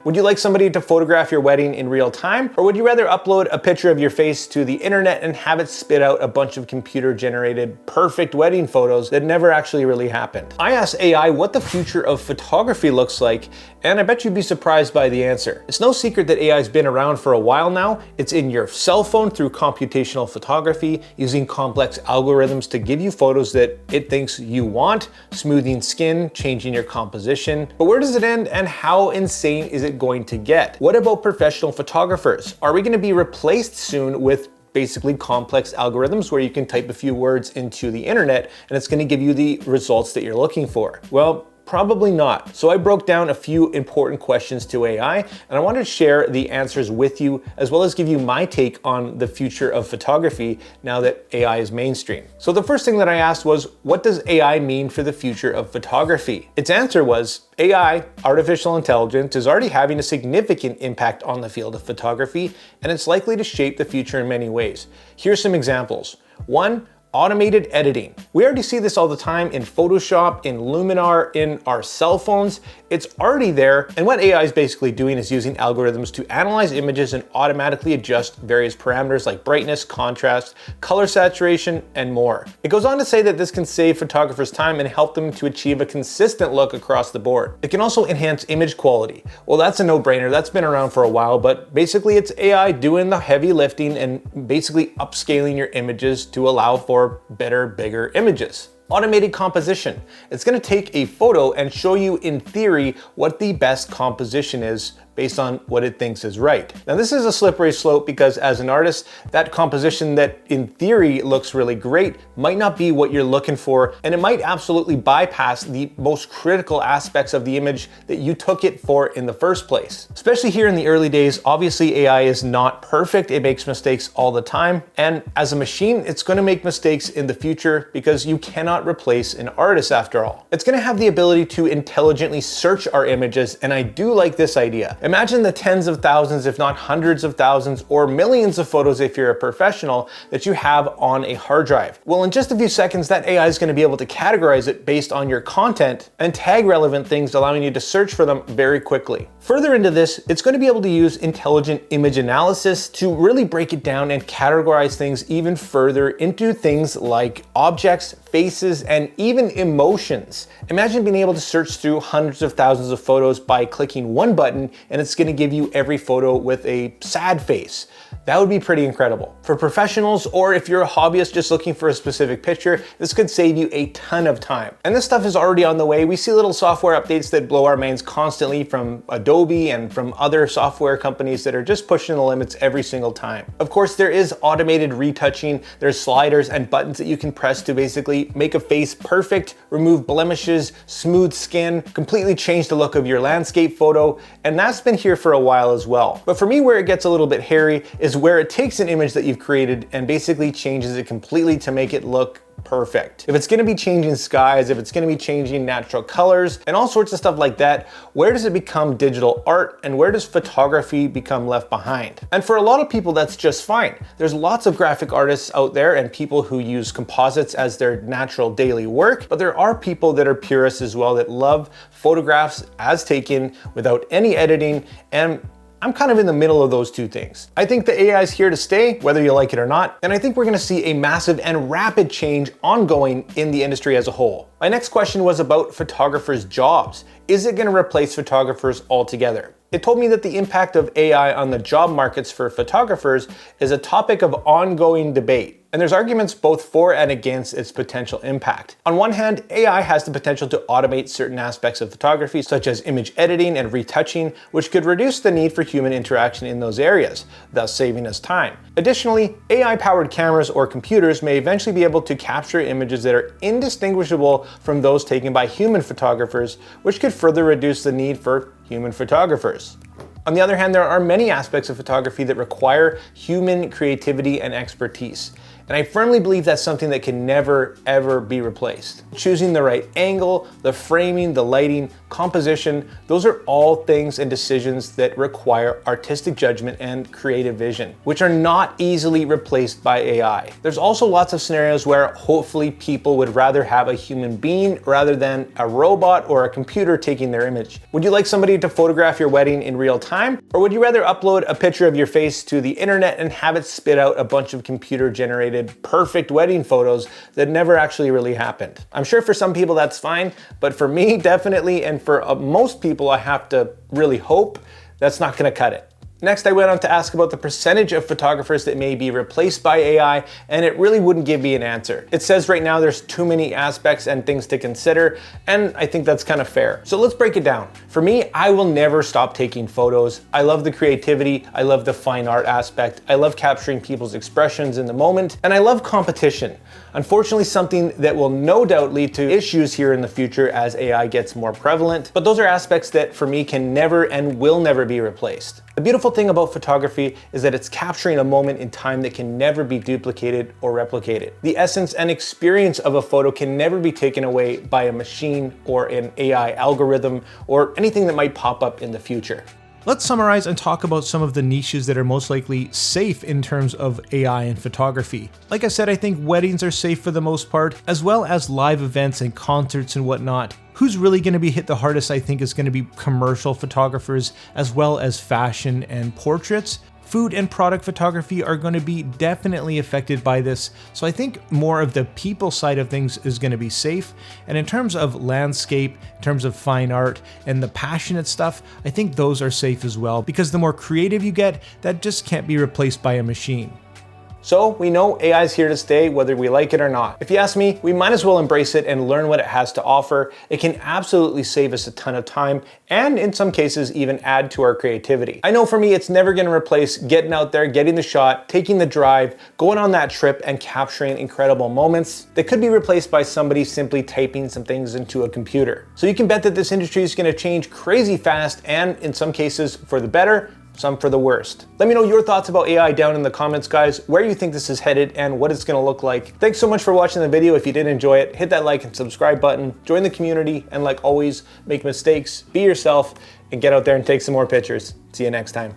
Would you like somebody to photograph your wedding in real time? Or would you rather upload a picture of your face to the internet and have it spit out a bunch of computer-generated perfect wedding photos that never actually really happened? I asked AI what the future of photography looks like, and I bet you'd be surprised by the answer. It's no secret that AI's been around for a while now. It's in your cell phone through computational photography, using complex algorithms to give you photos that it thinks you want, smoothing skin, changing your composition. But where does it end, and how insane is it going to get? What about professional photographers? Are we going to be replaced soon with basically complex algorithms where you can type a few words into the internet and it's going to give you the results that you're looking for? Well, probably not. So I broke down a few important questions to AI, and I wanted to share the answers with you, as well as give you my take on the future of photography now that AI is mainstream. So the first thing that I asked was, what does AI mean for the future of photography? Its answer was, AI, artificial intelligence, is already having a significant impact on the field of photography, and it's likely to shape the future in many ways. Here's some examples. One, automated editing. We already see this all the time in Photoshop, in Luminar, in our cell phones. It's already there, and what AI is basically doing is using algorithms to analyze images and automatically adjust various parameters like brightness, contrast, color saturation, and more. It goes on to say that this can save photographers time and help them to achieve a consistent look across the board. It can also enhance image quality. Well, that's a no-brainer. That's been around for a while, but basically it's AI doing the heavy lifting and basically upscaling your images to allow for better, bigger images. Automated composition. It's going to take a photo and show you in theory what the best composition is based on what it thinks is right. Now this is a slippery slope because as an artist, that composition that in theory looks really great might not be what you're looking for, and it might absolutely bypass the most critical aspects of the image that you took it for in the first place. Especially here in the early days, obviously AI is not perfect. It makes mistakes all the time, and as a machine, it's going to make mistakes in the future because you cannot replace an artist after all. It's going to have the ability to intelligently search our images, and I do like this idea. Imagine the tens of thousands, if not hundreds of thousands, or millions of photos if you're a professional that you have on a hard drive. Well, in just a few seconds, that AI is going to be able to categorize it based on your content and tag relevant things, allowing you to search for them very quickly. Further into this, it's going to be able to use intelligent image analysis to really break it down and categorize things even further into things like objects, faces, and even emotions. Imagine being able to search through hundreds of thousands of photos by clicking one button, and it's going to give you every photo with a sad face. That would be pretty incredible. For professionals, or if you're a hobbyist just looking for a specific picture, this could save you a ton of time. And this stuff is already on the way. We see little software updates that blow our minds constantly from Adobe and from other software companies that are just pushing the limits every single time. Of course, there is automated retouching. There's sliders and buttons that you can press to basically make a face perfect, remove blemishes, smooth skin, completely change the look of your landscape photo, and that's been here for a while as well. But for me, where it gets a little bit hairy is where it takes an image that you've created and basically changes it completely to make it look perfect. If it's going to be changing skies, if it's going to be changing natural colors and all sorts of stuff like that, where does it become digital art and where does photography become left behind? And for a lot of people, that's just fine. There's lots of graphic artists out there and people who use composites as their natural daily work, but there are people that are purists as well that love photographs as taken without any editing, and I'm kind of in the middle of those two things. I think the AI is here to stay, whether you like it or not, and I think we're gonna see a massive and rapid change ongoing in the industry as a whole. My next question was about photographers' jobs. Is it gonna replace photographers altogether? It told me that the impact of AI on the job markets for photographers is a topic of ongoing debate. And there's arguments both for and against its potential impact. On one hand, AI has the potential to automate certain aspects of photography, such as image editing and retouching, which could reduce the need for human interaction in those areas, thus saving us time. Additionally, AI-powered cameras or computers may eventually be able to capture images that are indistinguishable from those taken by human photographers, which could further reduce the need for human photographers. On the other hand, there are many aspects of photography that require human creativity and expertise. And I firmly believe that's something that can never, ever be replaced. Choosing the right angle, the framing, the lighting, composition, those are all things and decisions that require artistic judgment and creative vision, which are not easily replaced by AI. There's also lots of scenarios where hopefully people would rather have a human being rather than a robot or a computer taking their image. Would you like somebody to photograph your wedding in real time? Or would you rather upload a picture of your face to the internet and have it spit out a bunch of computer-generated perfect wedding photos that never actually really happened? I'm sure for some people that's fine, but for me, definitely, and for most people, I have to really hope that's not gonna cut it. Next, I went on to ask about the percentage of photographers that may be replaced by AI, and it really wouldn't give me an answer. It says right now there's too many aspects and things to consider, and I think that's kind of fair. So let's break it down. For me, I will never stop taking photos. I love the creativity, I love the fine art aspect, I love capturing people's expressions in the moment, and I love competition. Unfortunately, something that will no doubt lead to issues here in the future as AI gets more prevalent, but those are aspects that for me can never and will never be replaced. The beautiful thing about photography is that it's capturing a moment in time that can never be duplicated or replicated. The essence and experience of a photo can never be taken away by a machine or an AI algorithm or anything that might pop up in the future. Let's summarize and talk about some of the niches that are most likely safe in terms of AI and photography. Like I said, I think weddings are safe for the most part, as well as live events and concerts and whatnot. Who's really going to be hit the hardest, I think, is going to be commercial photographers, as well as fashion and portraits. Food and product photography are going to be definitely affected by this, so I think more of the people side of things is going to be safe. And in terms of landscape, in terms of fine art, and the passionate stuff, I think those are safe as well, because the more creative you get, that just can't be replaced by a machine. So we know AI is here to stay, whether we like it or not. If you ask me, we might as well embrace it and learn what it has to offer. It can absolutely save us a ton of time and in some cases even add to our creativity. I know for me, it's never gonna replace getting out there, getting the shot, taking the drive, going on that trip and capturing incredible moments that could be replaced by somebody simply typing some things into a computer. So you can bet that this industry is gonna change crazy fast and in some cases for the better, some for the worst. Let me know your thoughts about AI down in the comments, guys, where you think this is headed and what it's gonna look like. Thanks so much for watching the video. If you did enjoy it, hit that like and subscribe button, join the community, and like always, make mistakes, be yourself, and get out there and take some more pictures. See you next time.